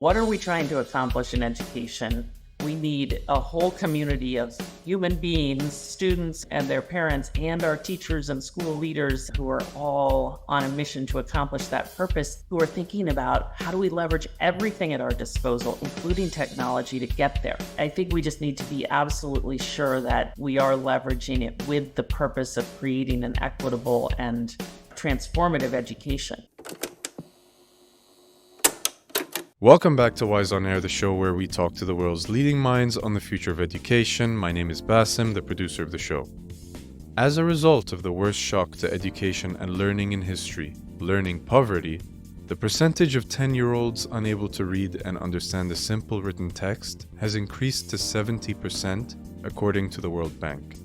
What are we trying to accomplish in education? We need a whole community of human beings, students and their parents, and our teachers and school leaders who are all on a mission to accomplish that purpose, who are thinking about how do we leverage everything at our disposal, including technology, to get there. I think we just need to be absolutely sure that we are leveraging it with the purpose of creating an equitable and transformative education. Welcome back to Wise on Air, the show where we talk to the world's leading minds on the future of education. My name is Basim, the producer of the show. As a result of the worst shock to education and learning in history, learning poverty, the percentage of 10-year-olds unable to read and understand a simple written text has increased to 70%, according to the World Bank.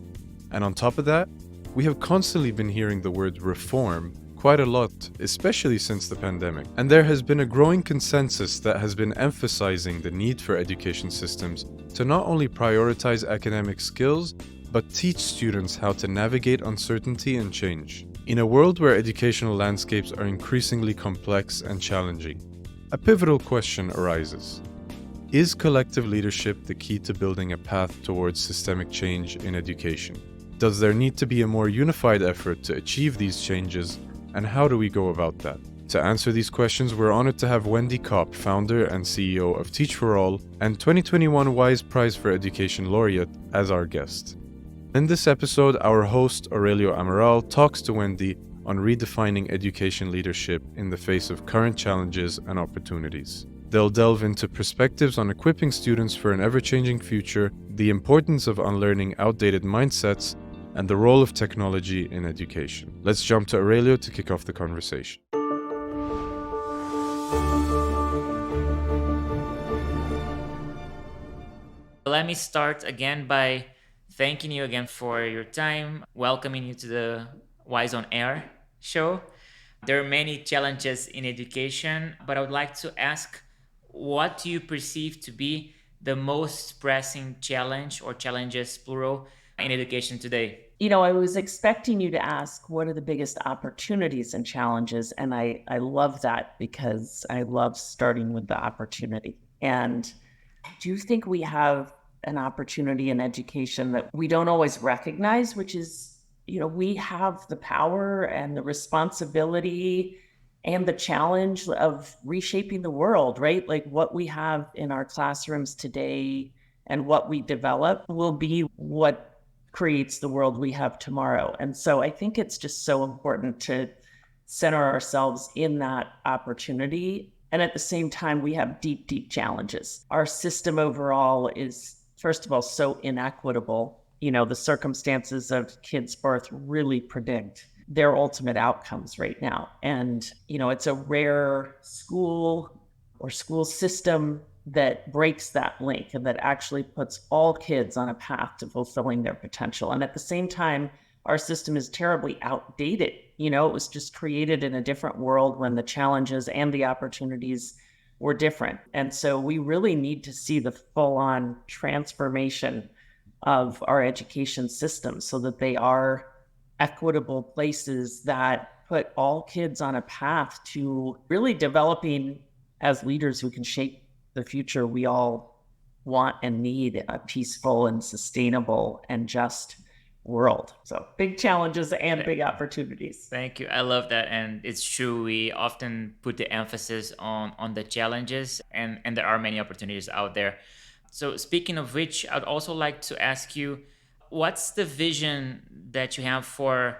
And on top of that, we have constantly been hearing the word reform quite a lot, especially since the pandemic. And there has been a growing consensus that has been emphasizing the need for education systems to not only prioritize academic skills, but teach students how to navigate uncertainty and change. In a world where educational landscapes are increasingly complex and challenging, a pivotal question arises. Is collective leadership the key to building a path towards systemic change in education? Does there need to be a more unified effort to achieve these changes? And how do we go about that? To answer these questions, we're honored to have Wendy Kopp, founder and CEO of Teach for All and 2021 Wise Prize for Education laureate, as our guest. In this episode, our host, Aurelio Amaral, talks to Wendy on redefining education leadership in the face of current challenges and opportunities. They'll delve into perspectives on equipping students for an ever-changing future, the importance of unlearning outdated mindsets, and the role of technology in education. Let's jump to Aurelio to kick off the conversation. Let me start again by thanking you again for your time, welcoming you to the Wise on Air show. There are many challenges in education, but I would like to ask, what do you perceive to be the most pressing challenge or challenges, plural, in education today? I was expecting you to ask what are the biggest opportunities and challenges. And I love that because I love starting with the opportunity. And I do think we have an opportunity in education that we don't always recognize, which is, we have the power and the responsibility and the challenge of reshaping the world, right? Like what we have in our classrooms today and what we develop will be what creates the world we have tomorrow. And so I think it's just so important to center ourselves in that opportunity. And at the same time, we have deep, deep challenges. Our system overall is, first of all, so inequitable. The circumstances of kids' birth really predict their ultimate outcomes right now. And, it's a rare school or school system that breaks that link and that actually puts all kids on a path to fulfilling their potential. And at the same time, our system is terribly outdated. It was just created in a different world when the challenges and the opportunities were different. And so we really need to see the full-on transformation of our education system so that they are equitable places that put all kids on a path to really developing as leaders who can shape the future we all want and need, a peaceful and sustainable and just world. So big challenges and big opportunities. Thank you. I love that. And it's true. We often put the emphasis on the challenges and there are many opportunities out there. So speaking of which, I'd also like to ask you, what's the vision that you have for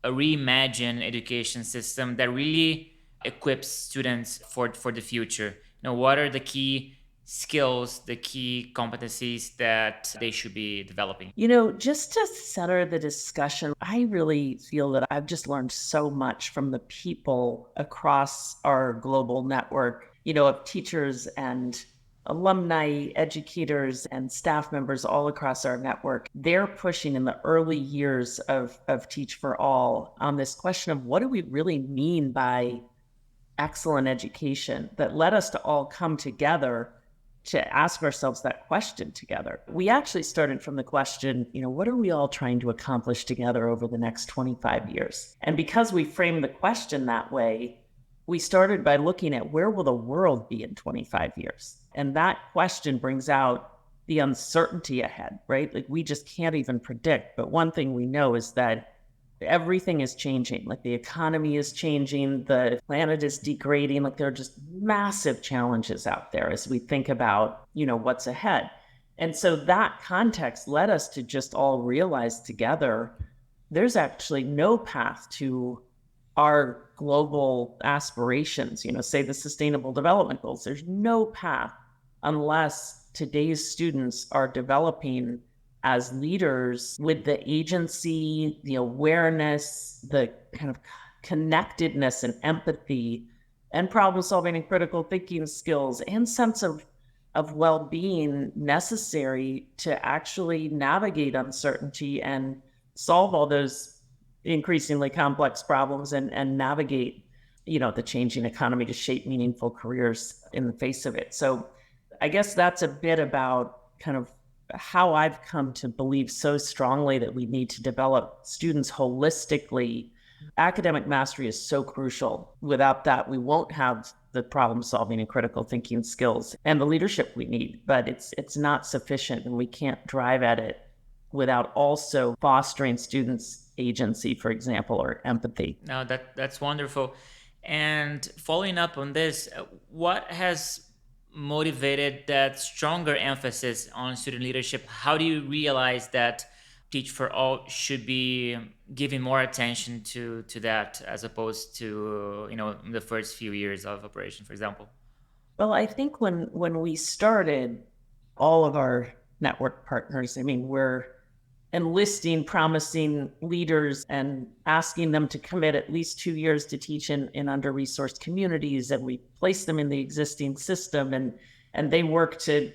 a reimagined education system that really equips students for the future? What are the key skills, the key competencies that they should be developing? Just to center the discussion, I really feel that I've just learned so much from the people across our global network, of teachers and alumni, educators, and staff members all across our network. They're pushing in the early years of Teach for All on this question of what do we really mean by excellent education, that led us to all come together to ask ourselves that question together. We actually started from the question, what are we all trying to accomplish together over the next 25 years? And because we framed the question that way, we started by looking at where will the world be in 25 years? And that question brings out the uncertainty ahead, right? Like we just can't even predict. But one thing we know is that everything is changing. Like the economy is changing, the planet is degrading. Like there are just massive challenges out there as we think about, what's ahead. And so that context led us to just all realize together there's actually no path to our global aspirations, say the Sustainable Development Goals. There's no path unless today's students are developing as leaders with the agency, the awareness, the kind of connectedness and empathy and problem solving and critical thinking skills and sense of well-being necessary to actually navigate uncertainty and solve all those increasingly complex problems and navigate, the changing economy to shape meaningful careers in the face of it. So I guess that's a bit about kind of how I've come to believe so strongly that we need to develop students holistically. Academic mastery is so crucial. Without that, we won't have the problem solving and critical thinking skills and the leadership we need, but it's not sufficient, and we can't drive at it without also fostering students' agency, for example, or empathy. No, that's wonderful. And following up on this, what has motivated that stronger emphasis on student leadership? How do you realize that Teach for All should be giving more attention to that as opposed to the first few years of operation, for example? Well, I think when we started, all of our network partners, we're enlisting promising leaders and asking them to commit at least 2 years to teach in under-resourced communities, and we place them in the existing system, and they work to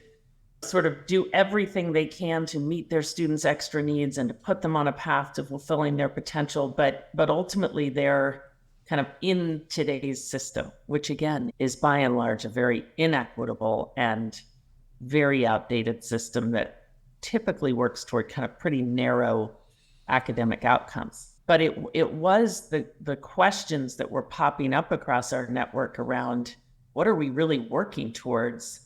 sort of do everything they can to meet their students' extra needs and to put them on a path to fulfilling their potential. But ultimately, they're kind of in today's system, which again is by and large a very inequitable and very outdated system that typically works toward kind of pretty narrow academic outcomes. But it was the questions that were popping up across our network around what are we really working towards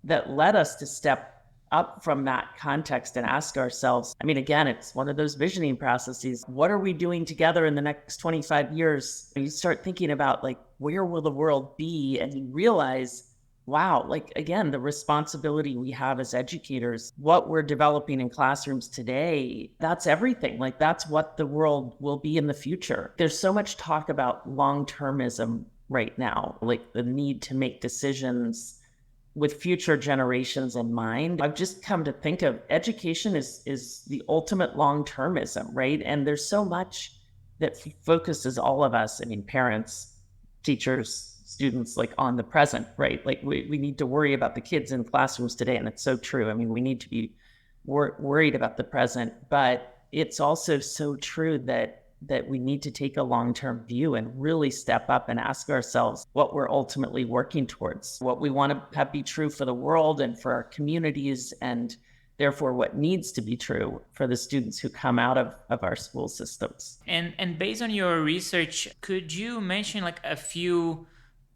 that led us to step up from that context and ask ourselves, again, it's one of those visioning processes. What are we doing together in the next 25 years? You start thinking about where will the world be? And you realize, wow, again, the responsibility we have as educators, what we're developing in classrooms today, that's everything. That's what the world will be in the future. There's so much talk about long-termism right now, the need to make decisions with future generations in mind. I've just come to think of education is the ultimate long-termism, right? And there's so much that focuses all of us, parents, teachers, students, on the present, right? We need to worry about the kids in classrooms today, and it's so true. We need to be worried about the present, but it's also so true that we need to take a long-term view and really step up and ask ourselves what we're ultimately working towards, what we want to have be true for the world and for our communities, and therefore what needs to be true for the students who come out of our school systems. And based on your research, could you mention a few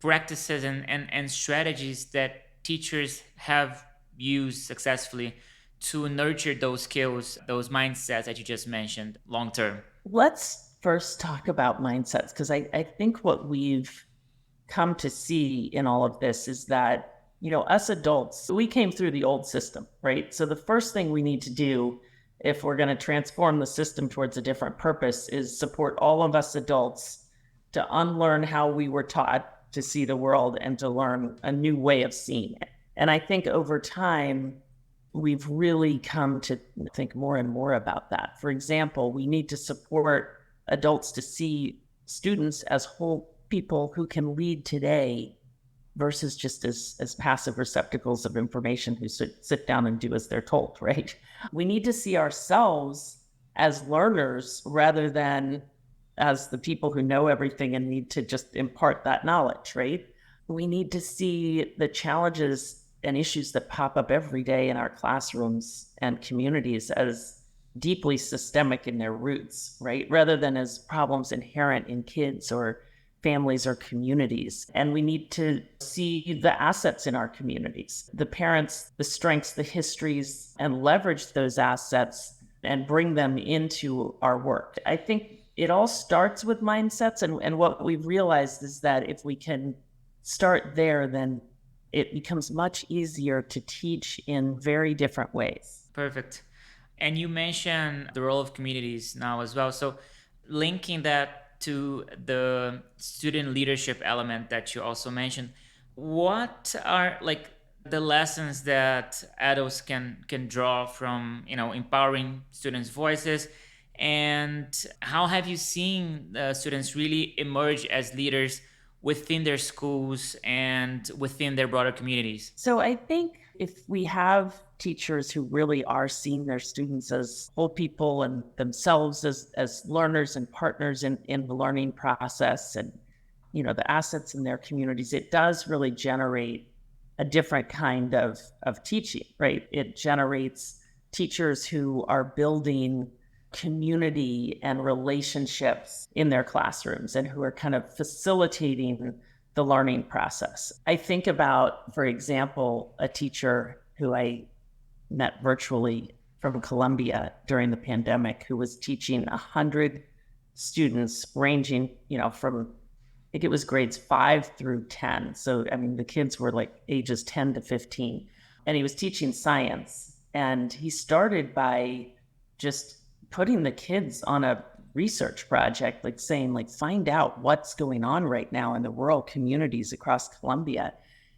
practices and strategies that teachers have used successfully to nurture those skills, those mindsets that you just mentioned long term? Let's first talk about mindsets, because I think what we've come to see in all of this is that, us adults, we came through the old system, right? So the first thing we need to do if we're going to transform the system towards a different purpose is support all of us adults to unlearn how we were taught to see the world and to learn a new way of seeing it. And I think over time, we've really come to think more and more about that. For example, we need to support adults to see students as whole people who can lead today versus just as passive receptacles of information who sit down and do as they're told, right? We need to see ourselves as learners rather than as the people who know everything and need to just impart that knowledge, right? We need to see the challenges and issues that pop up every day in our classrooms and communities as deeply systemic in their roots, right? Rather than as problems inherent in kids or families or communities. And we need to see the assets in our communities, the parents, the strengths, the histories, and leverage those assets and bring them into our work. I think it all starts with mindsets. And what we've realized is that if we can start there, then it becomes much easier to teach in very different ways. Perfect. And you mentioned the role of communities now as well. So linking that to the student leadership element that you also mentioned, what are like the lessons that adults can draw from, empowering students' voices, and how have you seen students really emerge as leaders within their schools and within their broader communities? So I think if we have teachers who really are seeing their students as whole people and themselves as learners and partners in the learning process, and the assets in their communities, it does really generate a different kind of teaching, right? It generates teachers who are building community and relationships in their classrooms and who are kind of facilitating the learning process. I think about, for example, a teacher who I met virtually from Colombia during the pandemic, who was teaching 100 students ranging, from, I think it was grades 5 through 10. So, I mean, the kids were like ages 10 to 15. And he was teaching science. And he started by just putting the kids on a research project, like saying, like, find out what's going on right now in the rural communities across Colombia.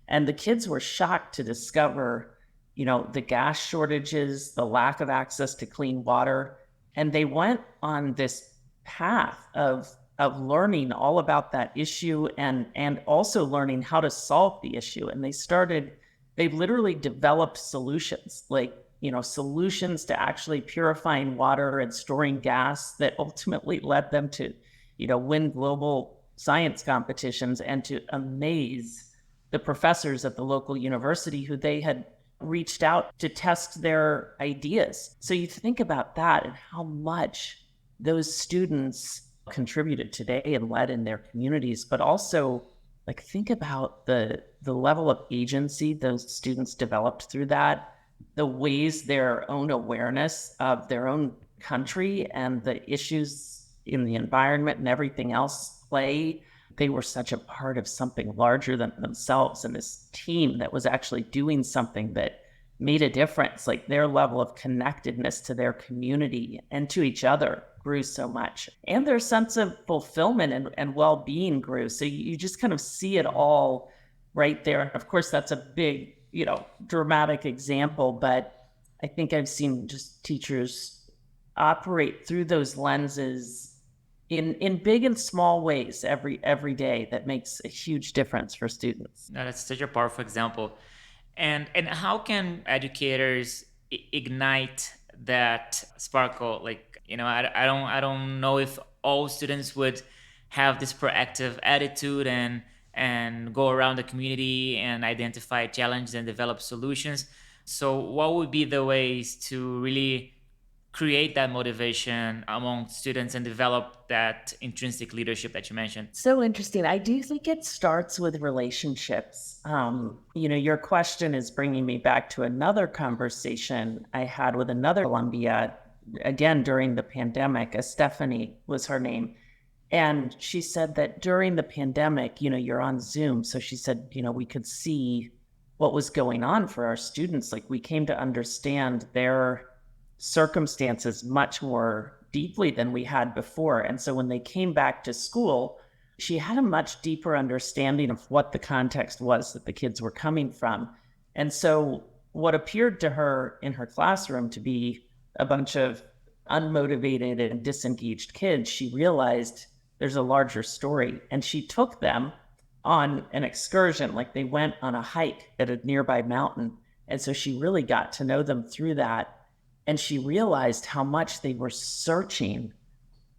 And the kids were shocked to discover, the gas shortages, the lack of access to clean water. And they went on this path of learning all about that issue and also learning how to solve the issue. And they literally developed solutions, like, solutions to actually purifying water and storing gas that ultimately led them to, win global science competitions and to amaze the professors at the local university who they had reached out to test their ideas. So you think about that and how much those students contributed today and led in their communities, but also, like, think about the level of agency those students developed through that, the ways their own awareness of their own country and the issues in the environment and everything else play. They were such a part of something larger than themselves, and this team that was actually doing something that made a difference. Like, their level of connectedness to their community and to each other grew so much, and their sense of fulfillment and well-being grew. So you just kind of see it all right there. Of course, that's a big, dramatic example, but I think I've seen just teachers operate through those lenses in big and small ways every day that makes a huge difference for students. No, that's such a powerful example. And how can educators ignite that sparkle? Like, I don't know if all students would have this proactive attitude and go around the community and identify challenges and develop solutions. So what would be the ways to really create that motivation among students and develop that intrinsic leadership that you mentioned? So interesting. I do think it starts with relationships. Your question is bringing me back to another conversation I had with another Colombia, again, during the pandemic. Stephanie was her name. And she said that during the pandemic, you're on Zoom. So she said, we could see what was going on for our students. Like, we came to understand their circumstances much more deeply than we had before. And so when they came back to school, she had a much deeper understanding of what the context was that the kids were coming from. And so what appeared to her in her classroom to be a bunch of unmotivated and disengaged kids, she realized there's a larger story. And she took them on an excursion, like they went on a hike at a nearby mountain. And so she really got to know them through that. And she realized how much they were searching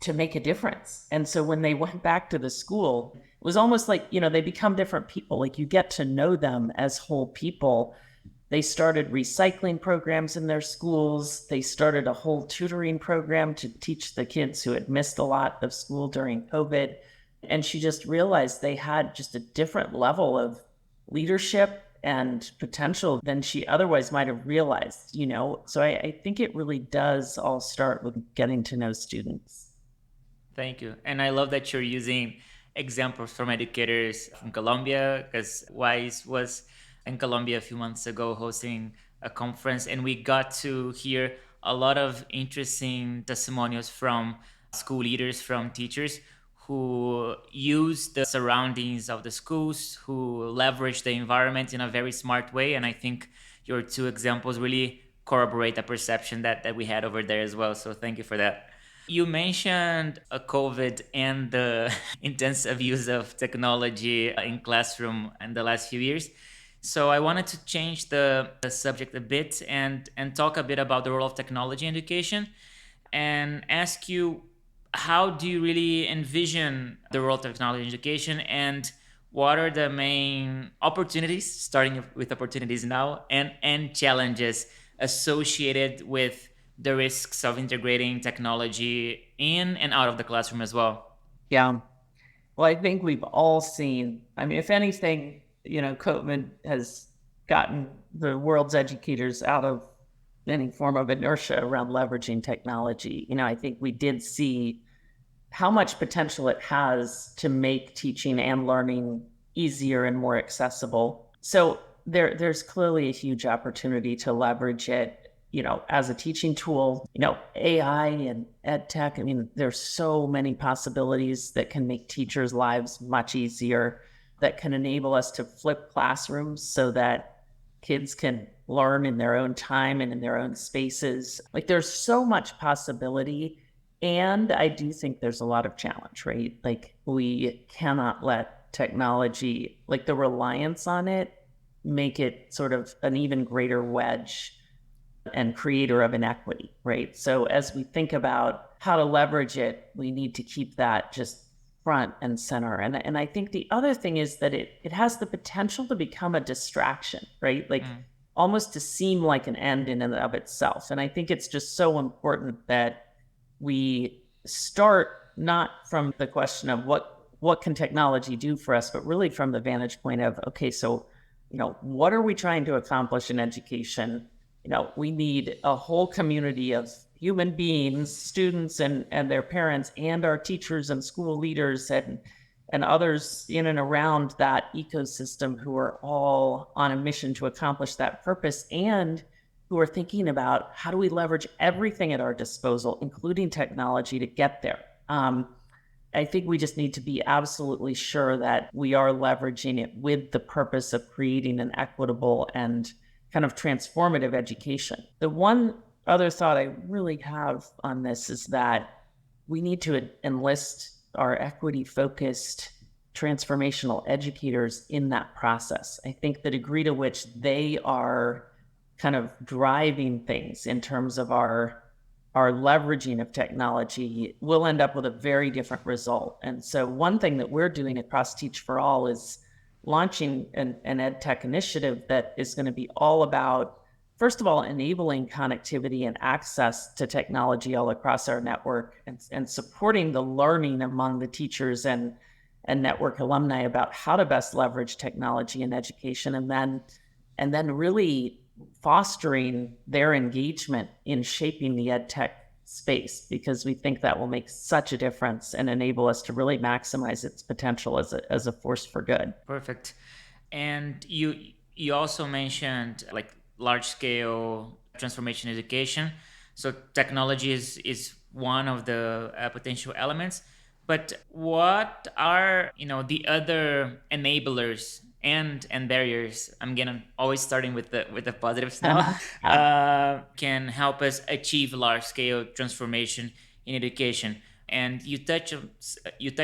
to make a difference. And so when they went back to the school, it was almost like, they become different people. Like, you get to know them as whole people. They started recycling programs in their schools. They started a whole tutoring program to teach the kids who had missed a lot of school during COVID. And she just realized they had just a different level of leadership and potential than she otherwise might have realized, you know? So I think it really does all start with getting to know students. Thank you. And I love that you're using examples from educators from Colombia, because Wise was in Colombia a few months ago hosting a conference, and we got to hear a lot of interesting testimonials from school leaders, from teachers who use the surroundings of the schools, who leverage the environment in a very smart way. And I think your two examples really corroborate the perception that we had over there as well. So thank you for that. You mentioned COVID and the intensive use of technology in classroom in the last few years. So I wanted to change the subject a bit and talk a bit about the role of technology in education and ask you, how do you really envision the role of technology in education, and what are the main opportunities, starting with opportunities now, and challenges associated with the risks of integrating technology in and out of the classroom as well? Yeah. Well, I think we've all seen, I mean, if anything, you know, COVID has gotten the world's educators out of any form of inertia around leveraging technology. You know, I think we did see how much potential it has to make teaching and learning easier and more accessible. So there's clearly a huge opportunity to leverage it, you know, as a teaching tool. You know, AI and ed tech, I mean, there's so many possibilities that can make teachers' lives much easier, that can enable us to flip classrooms so that kids can learn in their own time and in their own spaces. Like, there's so much possibility. And I do think there's a lot of challenge, right? Like, we cannot let technology, like the reliance on it, make it sort of an even greater wedge and creator of inequity, right? So as we think about how to leverage it, we need to keep that just front and center. And I think the other thing is that it has the potential to become a distraction, right? Like, almost to seem like an end in and of itself. And I think it's just so important that we start not from the question of what can technology do for us, but really from the vantage point of, okay, so, you know, what are we trying to accomplish in education? You know, we need a whole community of human beings, students and their parents, and our teachers and school leaders and others in and around that ecosystem, who are all on a mission to accomplish that purpose, and who are thinking about how do we leverage everything at our disposal, including technology, to get there. I think we just need to be absolutely sure that we are leveraging it with the purpose of creating an equitable and kind of transformative education. The one other thought I really have on this is that we need to enlist our equity-focused transformational educators in that process. I think the degree to which they are kind of driving things in terms of our leveraging of technology, we'll end up with a very different result. And so one thing that we're doing across Teach for All is launching an ed tech initiative that is going to be all about, first of all, enabling connectivity and access to technology all across our network, and supporting the learning among the teachers and network alumni about how to best leverage technology in education, and then really fostering their engagement in shaping the ed tech space, because we think that will make such a difference and enable us to really maximize its potential as a force for good. Perfect. And you also mentioned like large scale transformation education. So technology is one of the potential elements. But what are, you know, the other enablers and barriers? I'm gonna always starting with the positives now. Can help us achieve large scale transformation in education. And you touch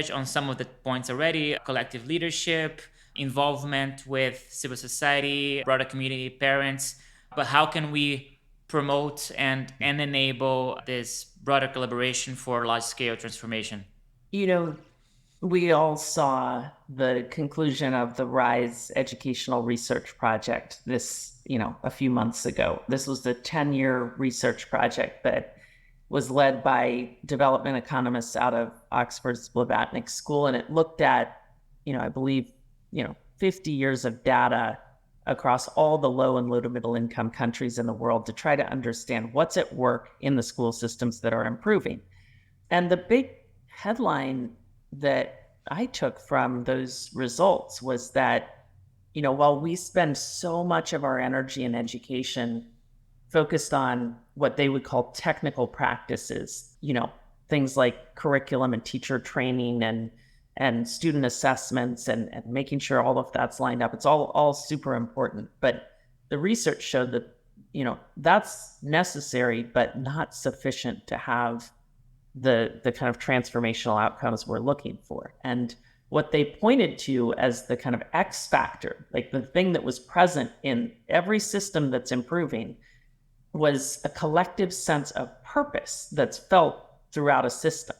on some of the points already: collective leadership, involvement with civil society, broader community, parents. But how can we promote and enable this broader collaboration for large scale transformation? You know, we all saw the conclusion of the RISE Educational Research Project this, you know, a few months ago. This was the 10-year research project that was led by development economists out of Oxford's Blavatnik School. And it looked at, I believe, 50 years of data across all the low and low to middle income countries in the world to try to understand what's at work in the school systems that are improving. And the big headline that I took from those results was that, while we spend so much of our energy in education focused on what they would call technical practices, things like curriculum and teacher training and student assessments and making sure all of that's lined up. It's all super important. But the research showed that, that's necessary, but not sufficient to have the kind of transformational outcomes we're looking for. And what they pointed to as the kind of X factor, like the thing that was present in every system that's improving, was a collective sense of purpose that's felt throughout a system.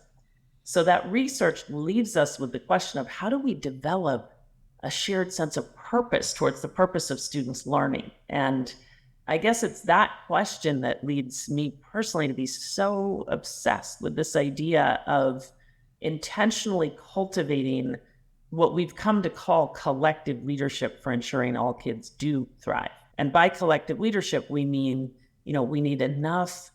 So that research leaves us with the question of how do we develop a shared sense of purpose towards the purpose of students' learning? And I guess it's that question that leads me personally to be so obsessed with this idea of intentionally cultivating what we've come to call collective leadership for ensuring all kids do thrive. And by collective leadership, we mean, we need enough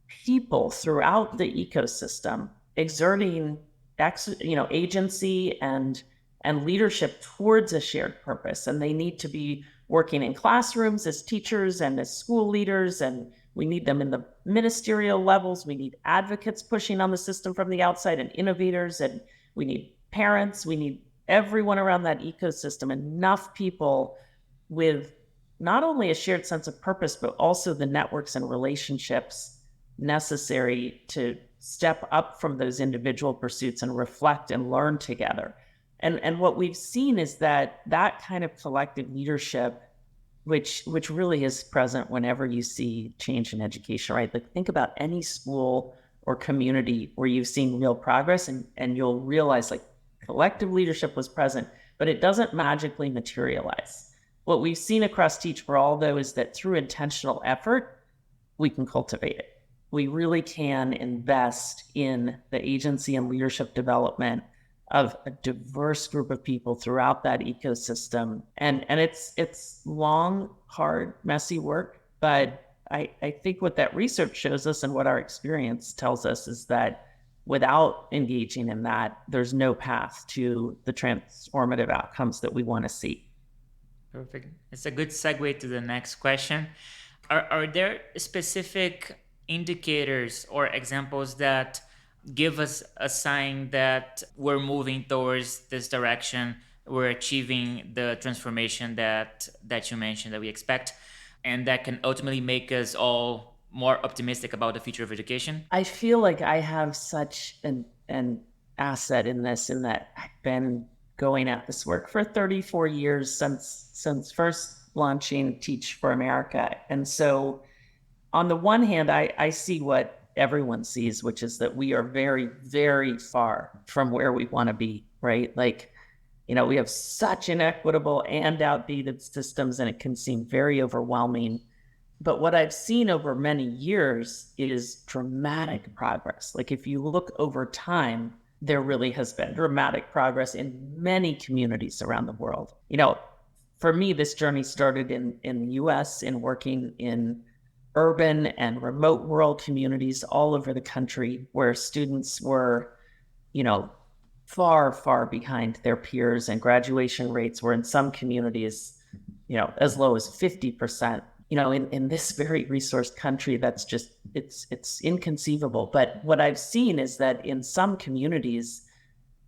people throughout the ecosystem exerting, agency and leadership towards a shared purpose. And they need to be working in classrooms as teachers and as school leaders, and we need them in the ministerial levels. We need advocates pushing on the system from the outside and innovators, and we need parents. We need everyone around that ecosystem, enough people with not only a shared sense of purpose, but also the networks and relationships necessary to step up from those individual pursuits and reflect and learn together. And what we've seen is that kind of collective leadership, which really is present whenever you see change in education, right? Like think about any school or community where you've seen real progress, and you'll realize like collective leadership was present, but it doesn't magically materialize. What we've seen across Teach for All, though, is that through intentional effort, we can cultivate it. We really can invest in the agency and leadership development of a diverse group of people throughout that ecosystem. And it's long, hard, messy work, but I think what that research shows us and what our experience tells us is that without engaging in that, there's no path to the transformative outcomes that we want to see. Perfect. It's a good segue to the next question. Are there specific indicators or examples that give us a sign that we're moving towards this direction, we're achieving the transformation that you mentioned that we expect, and that can ultimately make us all more optimistic about the future of education? I feel like I have such an asset in this, in that I've been going at this work for 34 years since first launching Teach for America. And so on the one hand, I see what everyone sees, which is that we are very, very far from where we want to be, right? Like, we have such inequitable and outdated systems, and it can seem very overwhelming. But what I've seen over many years is dramatic progress. Like if you look over time, there really has been dramatic progress in many communities around the world. For me, this journey started in the US in working in urban and remote rural communities all over the country where students were, far, far behind their peers, and graduation rates were in some communities, as low as 50%. In this very resourced country, that's just, it's inconceivable. But what I've seen is that in some communities,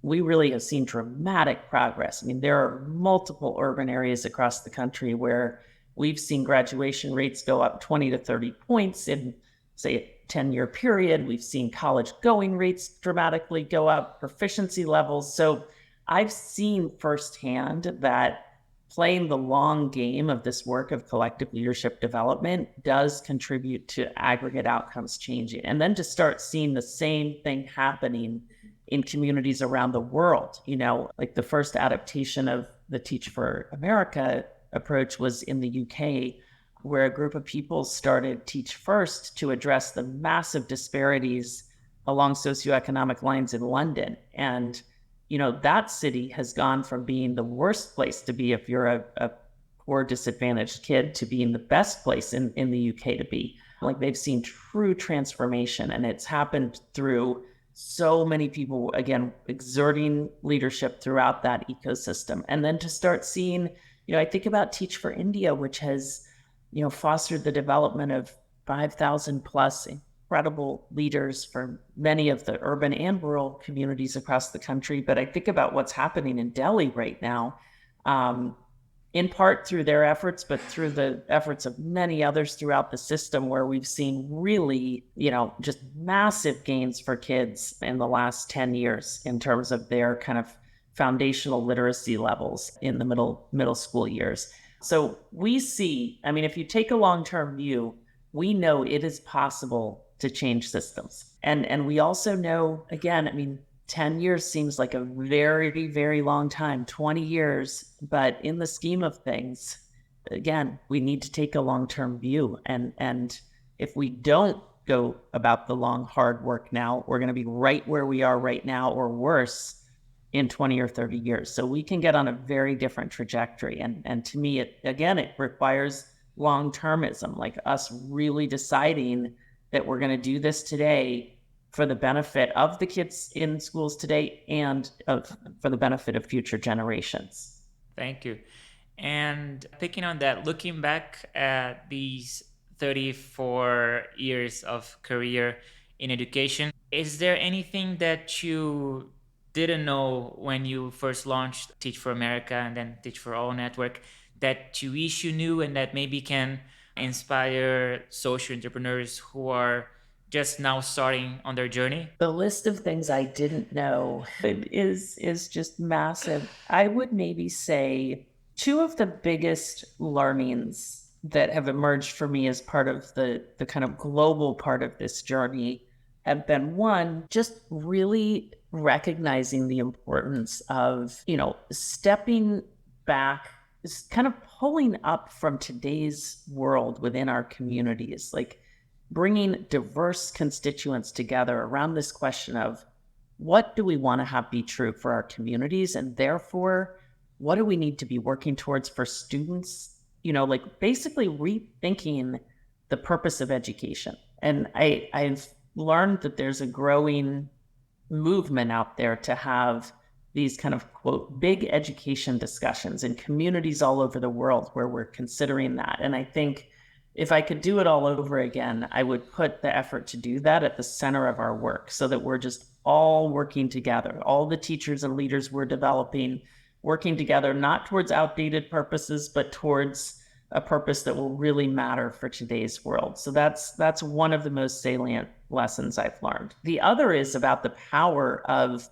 we really have seen dramatic progress. I mean, there are multiple urban areas across the country where we've seen graduation rates go up 20 to 30 points in, say, a 10-year period. We've seen college going rates dramatically go up, proficiency levels. So I've seen firsthand that playing the long game of this work of collective leadership development does contribute to aggregate outcomes changing. And then to start seeing the same thing happening in communities around the world, like the first adaptation of the Teach for America approach was in the UK where a group of people started Teach First to address the massive disparities along socioeconomic lines in London. And, that city has gone from being the worst place to be if you're a poor, disadvantaged kid to being the best place in the UK to be. Like, they've seen true transformation, and it's happened through so many people, again, exerting leadership throughout that ecosystem. And then to start seeing, I think about Teach for India, which has, fostered the development of 5,000 plus incredible leaders for many of the urban and rural communities across the country. But I think about what's happening in Delhi right now, in part through their efforts, but through the efforts of many others throughout the system, where we've seen really, just massive gains for kids in the last 10 years in terms of their kind of foundational literacy levels in the middle school years. So we see, if you take a long-term view, we know it is possible to change systems. And we also know, again, 10 years seems like a very, very long time, 20 years, but in the scheme of things, again, we need to take a long-term view. And if we don't go about the long, hard work now, we're going to be right where we are right now or worse in 20 or 30 years. So we can get on a very different trajectory. And to me, it requires long-termism, like us really deciding that we're going to do this today for the benefit of the kids in schools today and for the benefit of future generations. Thank you. And picking on that, looking back at these 34 years of career in education, is there anything that you didn't know when you first launched Teach for America and then Teach for All Network that you wish you knew and that maybe can inspire social entrepreneurs who are just now starting on their journey? The list of things I didn't know is just massive. I would maybe say two of the biggest learnings that have emerged for me as part of the kind of global part of this journey have been, one, just really recognizing the importance of, stepping back, kind of pulling up from today's world within our communities, like bringing diverse constituents together around this question of what do we want to have be true for our communities, and therefore what do we need to be working towards for students, like basically rethinking the purpose of education. And I've learned that there's a growing movement out there to have these kind of, quote, big education discussions in communities all over the world where we're considering that. And I think if I could do it all over again, I would put the effort to do that at the center of our work, so that we're just all working together. All the teachers and leaders we're developing, working together, not towards outdated purposes, but towards a purpose that will really matter for today's world. So that's one of the most salient lessons I've learned. The other is about the power of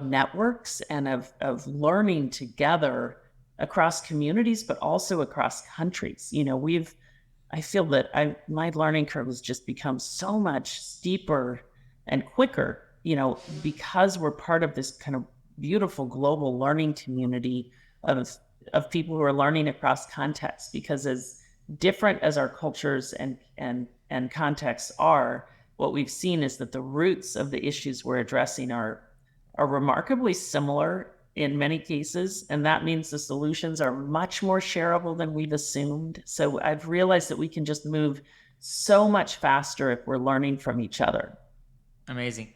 networks and of learning together across communities, but also across countries. I feel that my learning curve has just become so much steeper and quicker, because we're part of this kind of beautiful global learning community of people who are learning across contexts. Because as different as our cultures and contexts are, what we've seen is that the roots of the issues we're addressing are remarkably similar in many cases, and that means the solutions are much more shareable than we've assumed. So I've realized that we can just move so much faster if we're learning from each other. Amazing.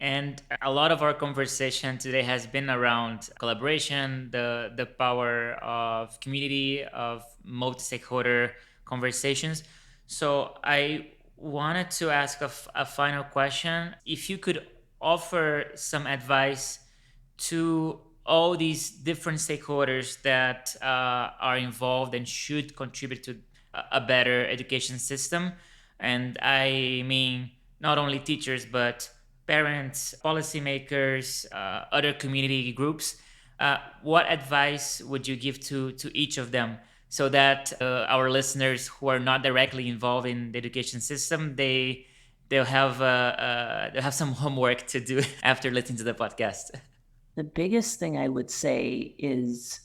And a lot of our conversation today has been around collaboration, the power of community, of multi-stakeholder conversations. So I wanted to ask a final question. If you could offer some advice to all these different stakeholders that are involved and should contribute to a better education system, and I mean not only teachers, but parents, policymakers, other community groups, what advice would you give to each of them, so that our listeners who are not directly involved in the education system, they'll have some homework to do after listening to the podcast? The biggest thing I would say is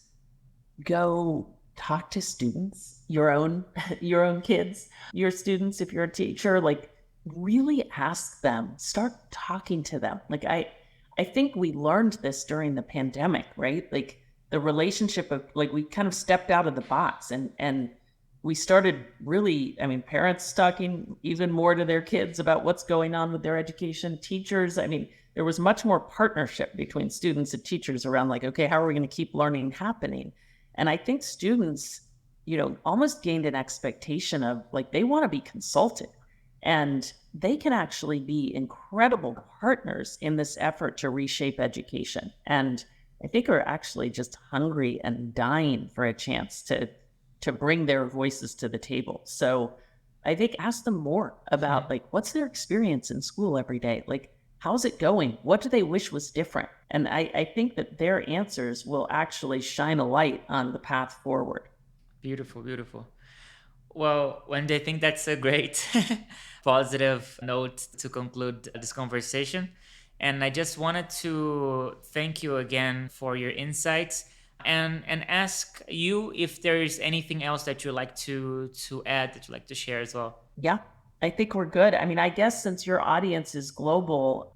go talk to students, your own your own kids, your students if you're a teacher, like really ask them, start talking to them. Like I think we learned this during the pandemic, right? Like the relationship of like we kind of stepped out of the box and we started really, I mean, parents talking even more to their kids about what's going on with their education, teachers. I mean, there was much more partnership between students and teachers around like, okay, how are we going to keep learning happening? And I think students, almost gained an expectation of like they want to be consulted and they can actually be incredible partners in this effort to reshape education. And I think are actually just hungry and dying for a chance to bring their voices to the table. So I think ask them more about like what's their experience in school every day? Like how's it going? What do they wish was different? And I think that their answers will actually shine a light on the path forward. Beautiful, beautiful. Well, Wendy, I think that's a great positive note to conclude this conversation. And I just wanted to thank you again for your insights and ask you if there is anything else that you'd like to add, that you'd like to share as well. Yeah, I think we're good. I mean, I guess since your audience is global,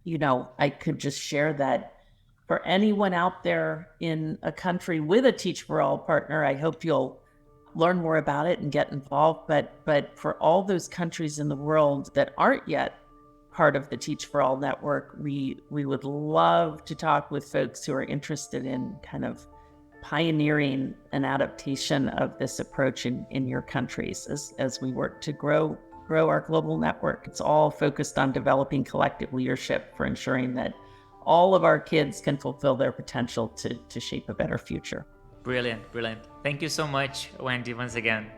I could just share that for anyone out there in a country with a Teach for All partner, I hope you'll learn more about it and get involved. But for all those countries in the world that aren't yet part of the Teach for All network, we would love to talk with folks who are interested in kind of pioneering an adaptation of this approach in your countries as we work to grow our global network. It's all focused on developing collective leadership for ensuring that all of our kids can fulfill their potential to shape a better future. Brilliant, brilliant. Thank you so much, Wendy, once again.